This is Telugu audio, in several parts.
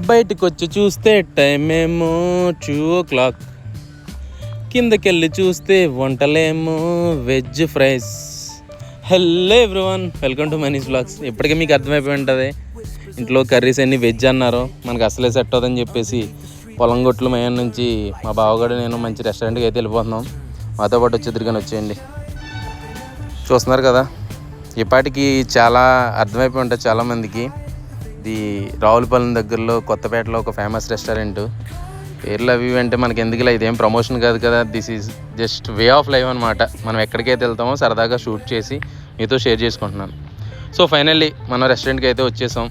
బయటకు వచ్చి చూస్తే టైం ఏమో 2 o'clock. కిందకెళ్ళి చూస్తే వంటలేమో veg fries. Hello everyone, welcome to Manish vlogs. ఇప్పటికే మీకు అర్థమైపోయి ఉంటుంది ఇంట్లో కర్రీస్ అన్నీ వెజ్ అన్నారు, మనకు అసలే సెట్ అవుతుందని చెప్పేసి పొలం గొట్లు మేయం నుంచి మా బావగాడు నేను మంచి రెస్టారెంట్కి అయితే వెళ్ళిపోతున్నాం. మాతో పాటు వచ్చేద్దరికని వచ్చేయండి. చూస్తున్నారు కదా, ఇప్పటికి చాలా అర్థమైపోయి ఉంటుంది చాలామందికి. ఇది రావులపాలెం దగ్గరలో కొత్తపేటలో ఒక ఫేమస్ రెస్టారెంట్. పేర్లు అవి అంటే మనకి ఎందుకులే, ఇదేం ప్రమోషన్ కాదు కదా, this is just way of life అనమాట. మనం ఎక్కడికైతే వెళ్తామో సరదాగా షూట్ చేసి మీతో షేర్ చేసుకుంటున్నాను. సో ఫైనల్లీ మనం రెస్టారెంట్కి అయితే వచ్చేసాం.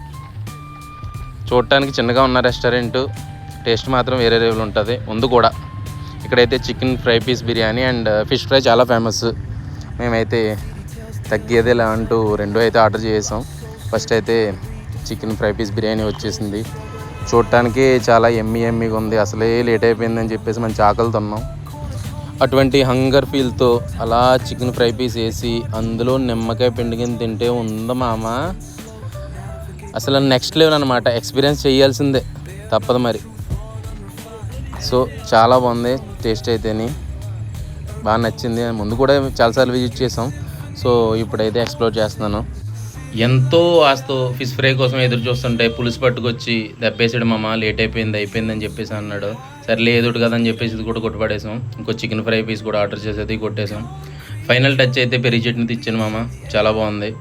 చూడటానికి చిన్నగా ఉన్న రెస్టారెంట్, టేస్ట్ మాత్రం వేరే లెవెల్ ఉంటుంది. ముందు కూడా ఇక్కడైతే chicken fry piece biryani and fish fry చాలా ఫేమస్. మేమైతే తగ్గేదేలా అంటూ రెండు అయితే ఆర్డర్ చేసాం. ఫస్ట్ అయితే చికెన్ ఫ్రై పీస్ బిర్యానీ వచ్చేసింది. చూడటానికి చాలా ఎమ్మీగా ఉంది. అసలే లేట్ అయిపోయిందని చెప్పేసి మంచి ఆకలితో ఉన్నాం. అటువంటి హంగర్ ఫీల్తో అలా చికెన్ ఫ్రై పీస్ వేసి అందులో నిమ్మకాయ పిండికిని తింటే ఉందా మామ, అసలు నెక్స్ట్ లెవెల్ అనమాట. ఎక్స్పీరియన్స్ చేయాల్సిందే, తప్పదు మరి. సో చాలా బాగుంది, టేస్ట్ అయితేని బాగా నచ్చింది. ముందు కూడా చాలాసార్లు విజిట్ చేసాం. సో ఇప్పుడైతే ఎక్స్ప్లోర్ చేస్తున్నాను. ఎంతో ఆస్తో ఫిష్ ఫ్రై కోసం ఎదురు చూస్తుంటే పులుసు పట్టుకొచ్చి దెబ్బేసాడు మామ, లేట్ అయిపోయిందని చెప్పేసి అన్నాడు. సరే ఎదుడు కదా అని చెప్పేసి ఇది కూడా కొట్టుపడేసాం. ఇంకో చికెన్ ఫ్రై పీస్ కూడా ఆర్డర్ చేసేది కొట్టేసాం. ఫైనల్ టచ్ అయితే పెరుగు చట్నీ తెచ్చాను మామ, చాలా బాగుంది.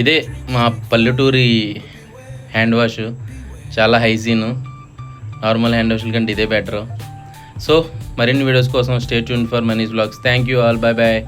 ఇదే మా పల్లెటూరి హ్యాండ్ వాష్, చాలా హైజీన్. నార్మల్ హ్యాండ్ వాష్ల కంటే ఇదే బెటర్. సో మరిన్ని వీడియోస్ కోసం stay tune for Manish vlogs. Thank you all, bye bye.